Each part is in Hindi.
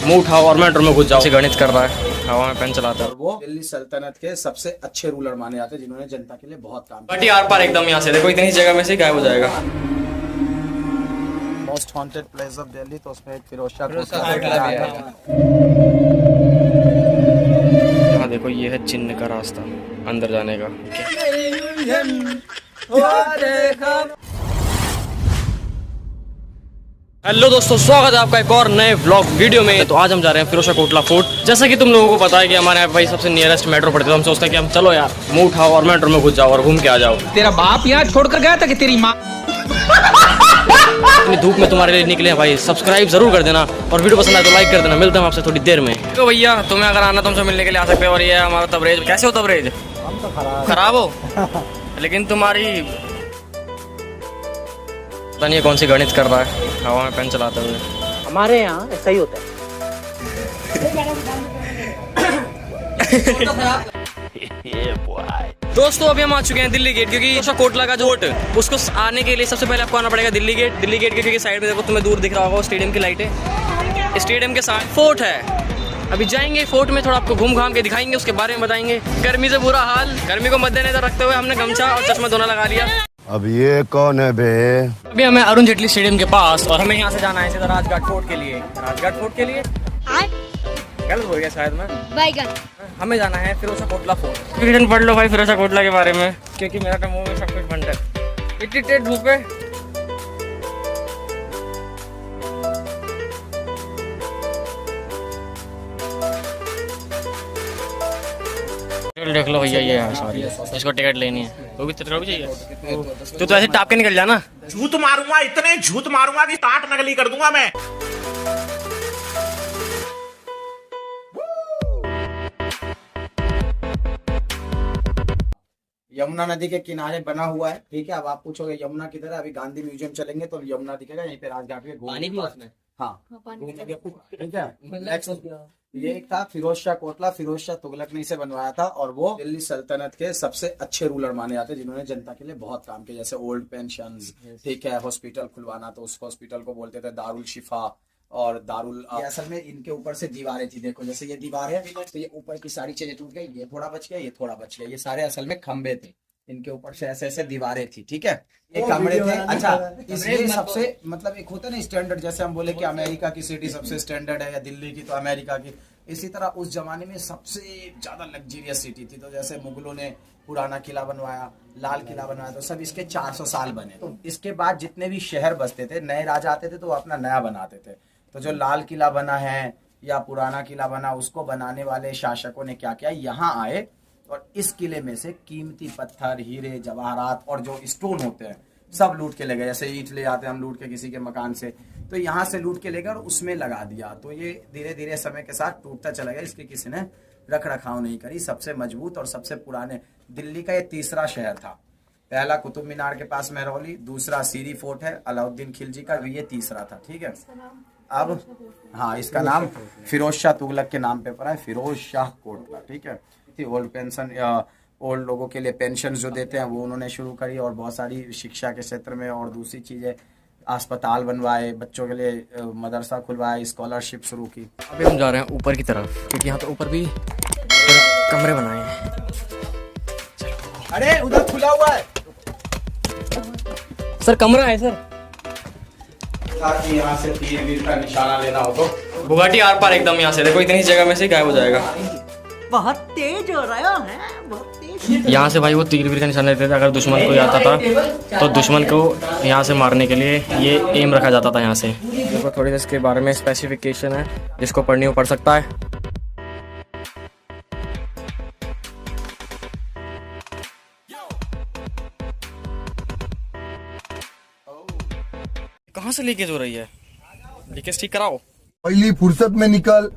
मुंह उठाओ और मेट्रो में घुस जाओ। गणित कर रहा है, हवा में पेन चलाता है। और वो दिल्ली सल्तनत के सबसे अच्छे रूलर माने जाते हैं जिन्होंने जनता के लिए बहुत काम किया। बट यार पर एकदम यहाँ से देखो, इतनी जगह में से गायब हो जाएगा। Most haunted place of Delhi, तो उसमें एक फिरोज शाह यहाँ देखो, ये है चिन्ह का रास्ता अंदर जाने का। हेलो दोस्तों, स्वागत है आपका एक और नए व्लॉग वीडियो में। तो आज हम जा रहे हैं फिरोज शाह कोटला फोर्ट। जैसा कि तुम लोगों को पता है कि हमारे यहाँ भाई सबसे नियरेस्ट मेट्रो पड़ती है, तो हम सोचते हैं कि हम चलो यार मुंह उठाओ और मेट्रो में घुस जाओ और घूम के आ जाओ। तेरा बाप यहाँ छोड़कर गया था कि तेरी माँ? इतनी धूप में तुम्हारे लिए निकले हैं भाई। सब्सक्राइब जरूर कर देना और वीडियो पसंद आए तो लाइक कर देना। मिलते हैं आपसे थोड़ी देर में। तो भैया तुम्हें अगर आना, तुमसे मिलने के लिए आ सकते हो। और ये हमारा तबरेज। कैसे हो तबरेज? हम तो खराब हो लेकिन तुम्हारी पता नहीं कौन सी गणित कर रहा है, हवा में पेन चलाते हुए। हमारे यहाँ ऐसा ही होता है। दोस्तों अभी हम आ चुके हैं दिल्ली गेट, क्योंकि फिरोज शाह कोटला का जो वोट उसको आने के लिए सबसे पहले आपको आना पड़ेगा दिल्ली गेट। दिल्ली गेट के क्योंकि साइड में देखो, तुम्हें दूर दिख रहा होगा स्टेडियम की लाइटें। स्टेडियम के साथ फोर्ट है। अभी जाएंगे फोर्ट में, थोड़ा आपको घूम घाम के दिखाएंगे, उसके बारे में बताएंगे। गर्मी से बुरा हाल, गर्मी को मद्देनजर रखते हुए हमने गमछा और चश्मा दोनों लगा लिया। अब ये कौन है बे? अभी हमें अरुण जेटली स्टेडियम के पास, और हमें यहाँ से जाना है सीधा राजघाट फोर्ट के लिए। राजघाट फोर्ट के लिए गलत हो गया शायद मैं। हमें जाना है फिरोज शाह कोटला फोर्ट। रिटर्न पढ़ लो भाई फिरोज शाह कोटला के बारे में, क्योंकि मेरा तो मुंह में सब कुछ बंद है। इतनी तेज धूप है। देख लो भैया, ये है सॉरी, इसको टिकट लेनी है। वो भी तेरे को भी चाहिए? तो ऐसे टाप के निकल जाना। झूठ मारूंगा, इतने झूठ मारूंगा कि टाट नकली कर दूंगा मैं। यमुना नदी के किनारे बना हुआ है, ठीक है। अब आप पूछोगे यमुना किधर है, अभी गांधी म्यूजियम चलेंगे तो यमुना दिखेगा। यहीं पे राजघाट के पानी भी उसमें। हाँ, घूमेंगे, ठीक है। नेक्स्ट ये एक था फिरोज शाह कोटला। फिरोज शाह तुगलक ने इसे बनवाया था, और वो दिल्ली सल्तनत के सबसे अच्छे रूलर माने जाते हैं जिन्होंने जनता के लिए बहुत काम किया। जैसे ओल्ड पेंशन, ठीक है, हॉस्पिटल खुलवाना, तो उस हॉस्पिटल को बोलते थे दारुल शिफा और दारुल। असल में इनके ऊपर से दीवारें थी, देखो जैसे ये दीवार है, तो ये ऊपर की सारी चीजें टूट गई, ये थोड़ा बच गया, ये थोड़ा बच गया। ये सारे असल में खंबे थे, इनके ऊपर से ऐसे ऐसे दीवारें थी, ठीक है। ये कमरे थे। अच्छा, इसलिए सबसे मतलब एक होता है ना स्टैंडर्ड, जैसे हम बोले कि अमेरिका की सिटी सबसे स्टैंडर्ड है या दिल्ली की तो अमेरिका की, इसी तरह उस जमाने में सबसे ज्यादा लग्जरियस सिटी थी। तो जैसे मुगलों ने पुराना किला बनवाया, लाल किला बनवाया, तो सब इसके 400 साल बने। तो इसके बाद जितने भी शहर बसते थे, नए राजा आते थे तो वो अपना नया बनाते थे। तो जो लाल किला बना है या पुराना किला बना, उसको बनाने वाले शासकों ने क्या किया, यहाँ आए और इस किले में से कीमती पत्थर, हीरे, जवाहरात और जो स्टोन होते हैं सब लूट के ले गए। जैसे ईंट ले आते हैं हम लूट के किसी के मकान से, तो यहाँ से लूट के ले गए और उसमें लगा दिया। तो ये धीरे धीरे समय के साथ टूटता चला गया, इसकी किसी ने रख रखाव नहीं करी। सबसे मजबूत और सबसे पुराने दिल्ली का ये तीसरा शहर था। पहला कुतुब मीनार के पास मेहरौली, दूसरा सीरी फोर्ट है अलाउद्दीन खिलजी का, ये तीसरा था, ठीक है। अब हाँ, इसका नाम फिरोज शाह तुगलक के नाम पे पड़ा है, फिरोज शाह कोटला, ठीक है। ओल्ड पेंशन, ओल्ड लोगों के लिए पेंशन जो देते हैं वो उन्होंने शुरू करी, और बहुत सारी शिक्षा के क्षेत्र में और दूसरी चीजें, अस्पताल बनवाए, बच्चों के लिए मदरसा खुलवाया, स्कॉलरशिप शुरू की। अभी हम जा रहे हैं ऊपर की तरफ, क्योंकि यहाँ पे ऊपर भी कमरे बनाए हैं। अरे उधर खुला हुआ है सर, कमरा है सर। ताकि यहाँ से तीर वीर का निशाना लेना हो तो बुगाटी आर पार एकदम यहाँ से देखो, इतनी जगह में से गायब हो जाएगा। बहुत तेज हो रहा है, बहुत तेज। यहाँ से भाई वो तीर वीर का निशाना लेते थे। अगर दुश्मन कोई आता था तो दुश्मन को यहाँ से मारने के लिए ये एम रखा जाता था यहाँ से। देखो थोड़ी सी इसके बारे में स्पेसिफिकेशन है, जिसको पढ़नी हो पढ़ सकता है। कहाँ से लीकेज हो रही है? लीकेज ठीक कराओ। पहली फुर्सत में निकल।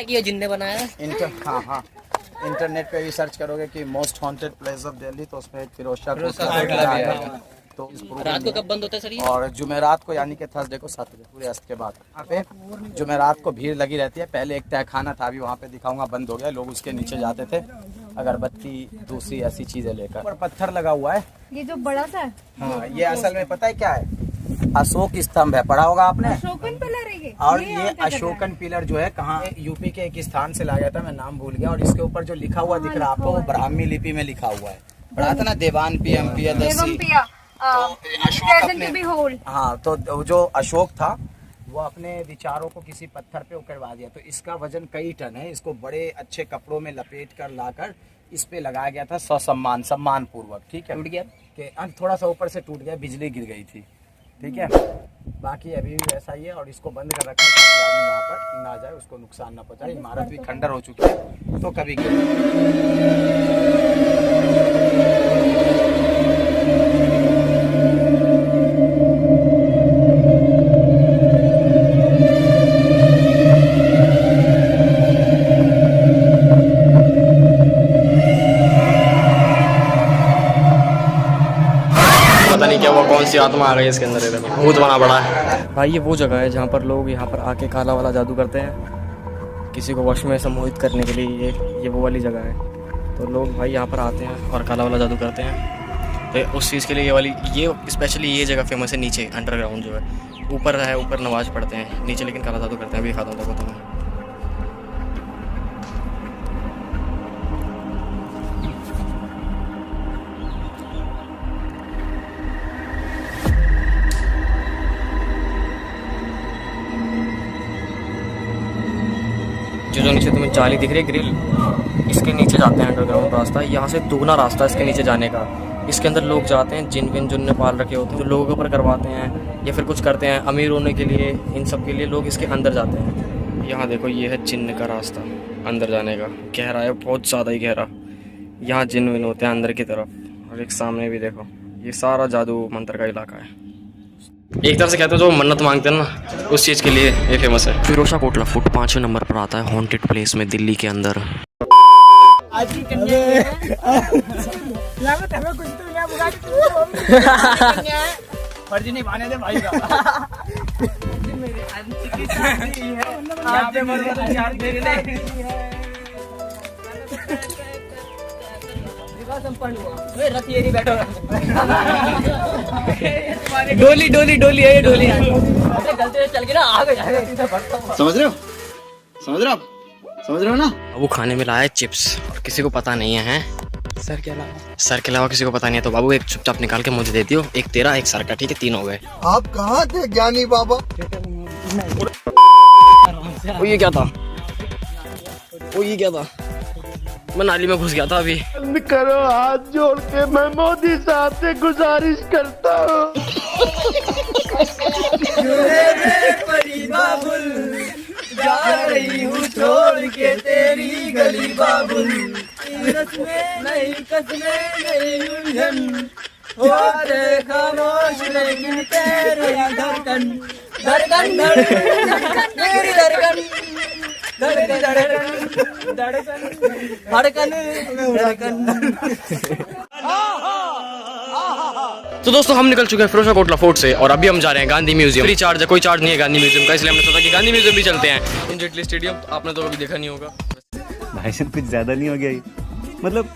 ये जिनने बनाया हाँ, इंटरनेट पे भी सर्च करोगे कि most haunted place of Delhi, तो उसमें एक फिरोज शाह तो रात को कब बंद होता है सर ये? और जुमेरात को, यानी कि थर्सडे को 7 बजे सूर्यास्त के बाद। यहाँ पे जुमेरात को भीड़ लगी रहती है। पहले एक तहखाना था, अभी वहाँ पे दिखाऊंगा, बंद हो गया। लोग उसके नीचे जाते थे अगरबत्ती, दूसरी ऐसी चीजें लेकर। ऊपर पत्थर लगा हुआ है। ये जो बड़ा सा है, हाँ, ये असल में पता है क्या है? अशोक स्तंभ है, पढ़ा होगा आपने। अशोकन पिलर है ये। और ये ये यहाँ का जगह अशोकन पिलर जो है कहाँ, यूपी के एक स्थान से लाया था, मैं नाम भूल गया। और इसके ऊपर जो लिखा हुआ दिख रहा है आपको, वो ब्राह्मी लिपि में लिखा हुआ है। पढ़ा था ना, देवान पियम है। पियदसी। एवं पिया, अशोक present अपने, to behold। हाँ, तो जो अशोक था वो अपने विचारों को किसी पत्थर पे उकरवा दिया। तो इसका वजन कई टन है। इसको बड़े अच्छे कपड़ों में लपेट कर लाकर इस पे लगाया गया था, ससम्मान, सम्मान पूर्वक। ठीक है, टूट गया कि थोड़ा सा ऊपर से टूट गया, बिजली गिर गई थी। ठीक है, बाकी अभी भी वैसा ही है। और इसको बंद कर रखा है ताकि आदमी वहाँ पर ना जाए, उसको नुकसान ना पहुँचाए। इमारत भी खंडर हो चुकी है, तो कभी पता नहीं क्या हुआ, कौन सी आत्मा आ गई इसके अंदर। ये देखो भूत बना पड़ा है भाई। ये वो जगह है जहाँ पर लोग यहाँ पर आके काला वाला जादू करते हैं, किसी को वश में सम्मोहित करने के लिए। ये वो वाली जगह है। तो लोग भाई यहाँ पर आते हैं और काला वाला जादू करते हैं। तो उस चीज़ के लिए ये स्पेशली ये जगह फेमस है। नीचे अंडरग्राउंड जो है, ऊपर है, ऊपर नमाज पढ़ते हैं, नीचे लेकिन काला जादू करते हैं। अभी दिखाता हूँ देखो तुम्हें। जो नीचे तुम्हें जाली दिख रही है, ग्रिल, इसके नीचे जाते हैं अंडरग्राउंड रास्ता। यहाँ से दुगना रास्ता है इसके नीचे जाने का। इसके अंदर लोग जाते हैं जिन विन जिनने पाल रखे होते हैं, जो लोगों के ऊपर करवाते हैं या फिर कुछ करते हैं अमीर होने के लिए। इन सब के लिए लोग इसके अंदर जाते हैं। यहाँ देखो, ये है जिन्न का रास्ता अंदर जाने का। गहरा है, बहुत ज़्यादा ही गहरा। यहाँ जिन विन होते हैं अंदर की तरफ। और एक सामने भी देखो, ये सारा जादू मंत्र का इलाका है। एक तरह से कहते हैं जो मन्नत मांगते हैं ना, उस चीज़ के लिए ये फेमस है। फिरोजा कोटला फुट 5वें नंबर पर आता है, हॉन्टेड प्लेस में, दिल्ली के अंदर। फर्जी नहीं माने थे भाई का। डोली डोली डोली है, ये डोली है। गलती से चल के ना आगे समझ रहे हो, समझ रहे हो आप, समझ रहे हो ना। बाबू खाने में लाया है चिप्स और किसी को पता नहीं है। सर के अलावा किसी को पता नहीं है। तो बाबू एक चुपचाप निकाल के मुझे दे दियो, एक तेरा एक सर का। ठीक है, 3 हो गए। आप कहाँ थे ज्ञानी बाबा? वो ये क्या था, वो ये क्या था? मैं नाली में घुस गया था अभी। करो हाथ जोड़ के, मैं मोदी साहब से गुजारिश करता हूँ। जा रही हूँ छोड़ के तेरी गली बाबुल, नहीं कसमे नहीं उलझन, हो रे खामोश लेकिन तेरे धड़कन धड़कन धड़कन मेरी धड़कन धड़कन धड़कन धड़कन धड़कन। तो दोस्तों हम निकल चुके हैं फिरोजा कोटला फोर्ट से और अभी हम जा रहे हैं गांधी म्यूजियम। फ्री चार्ज है, कोई चार्ज नहीं है गांधी म्यूजियम का, इसलिए हमने सोचा कि गांधी म्यूजियम भी चलते हैं। इन जेटली स्टेडियम आपने तो कभी देखा नहीं होगा। भाई साहब कुछ ज्यादा नहीं हो गया ये, मतलब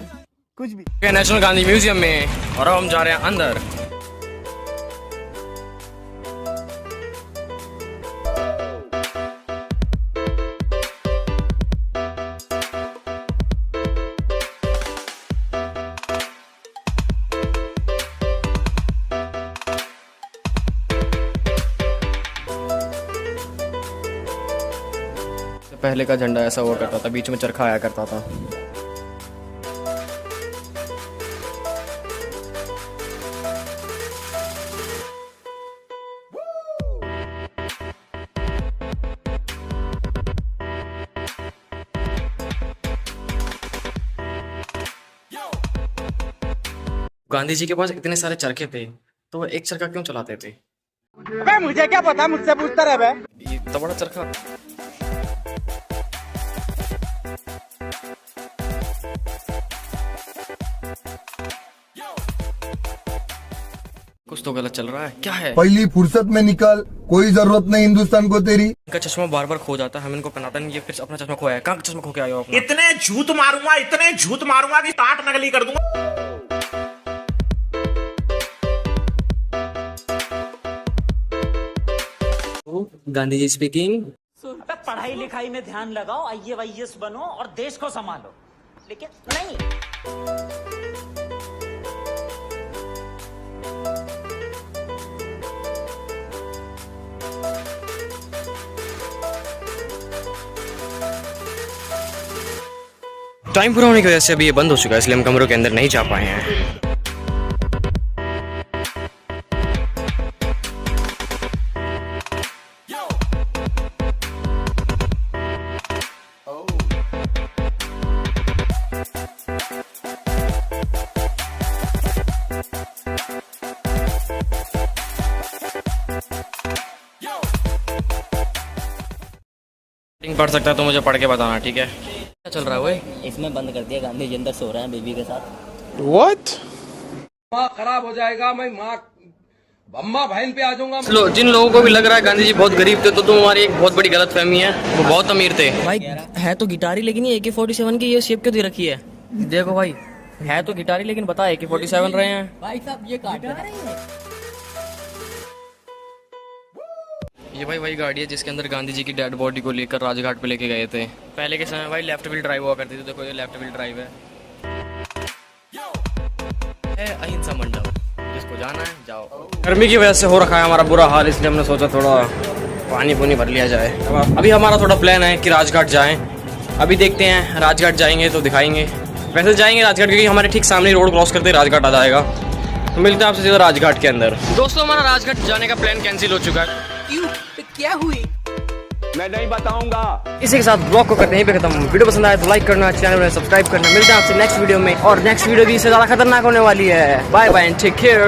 कुछ भी। नेशनल गांधी म्यूजियम में और अब हम जा रहे हैं अंदर। पहले का झंडा ऐसा हुआ करता था, बीच में चरखा आया करता था। गांधी जी के पास इतने सारे चरखे थे तो वो एक चरखा क्यों चलाते थे? अबे मुझे क्या पता, मुझसे पूछता रहे बे। ये इतना बड़ा चरखा। कुछ कुछ तो गलत चल रहा है, क्या है? पहली फुर्सत में निकल, कोई जरूरत नहीं हिंदुस्तान को तेरी। इनका चश्मा बार बार खो जाता है, हम इनको पहनाता नहीं, ये फिर अपना चश्मा खोया है। कहाँ चश्मा खो के आए हो अपना? इतने झूठ मारूंगा कि टाट नकली कर दूंगा। गांधी जी स्पीकिंग। पढ़ाई लिखाई में ध्यान लगाओ, IAS बनो और देश को संभालो, लेकिन नहीं। टाइम पूरा होने की वजह से अभी ये बंद हो चुका है, इसलिए हम कमरों के अंदर नहीं जा पाए हैं। पढ़ सकता है तो मुझे पढ़ के बताना, ठीक है? क्या चल रहा है वो? इसमें बंद कर दिया, गांधी जी अंदर सो रहे हैं बेबी के साथ। खराब हो जाएगा, मैं माँ अम्मा बहन पे आ जाऊंगा। जिन लोगों को भी लग रहा है गांधी जी बहुत गरीब थे, तो तुम्हारी एक बहुत बड़ी गलत फहमी है, वो बहुत अमीर थे। भाई है तो गिटारी, लेकिन ये AK-47 की ये शेप क्यों दे रखी है? देखो भाई, है तो गिटारी, लेकिन बता AK-47 रहे हैं। भाई साहब ये काट रहे हैं। ये भाई वही गाड़ी है जिसके अंदर गांधी जी की डेड बॉडी को लेकर राजघाट पे लेके गए थे। पहले के समय भाई लेफ्ट व्हील ड्राइव हुआ करती थी, देखो ये लेफ्ट व्हील ड्राइव है। अहिंसा मंडप, जिसको जाना है जाओ। गर्मी की वजह से हो रखा है हमारा बुरा हाल, इसलिए हमने सोचा थोड़ा पानी पुनी भर लिया जाए। अभी हमारा थोड़ा प्लान है कि राजघाट जाएं। अभी देखते हैं, राजघाट जाएंगे तो दिखाएंगे। वैसे जाएंगे राजघाट क्योंकि हमारे ठीक सामने रोड क्रॉस करते राजघाट आ जाएगा। तो मिलते हैं आपसे सीधा राजघाट के अंदर। दोस्तों हमारा राजघाट जाने का प्लान कैंसिल हो चुका है। क्यों? क्या हुई? मैं नहीं बताऊंगा। इसी के साथ ब्लॉग को करते हैं यहीं पे खत्म। वीडियो पसंद आए तो लाइक करना, चैनल में सब्सक्राइब करना। मिलते हैं आपसे नेक्स्ट वीडियो में, और नेक्स्ट वीडियो भी इससे ज्यादा खतरनाक होने वाली है। Bye bye and take care.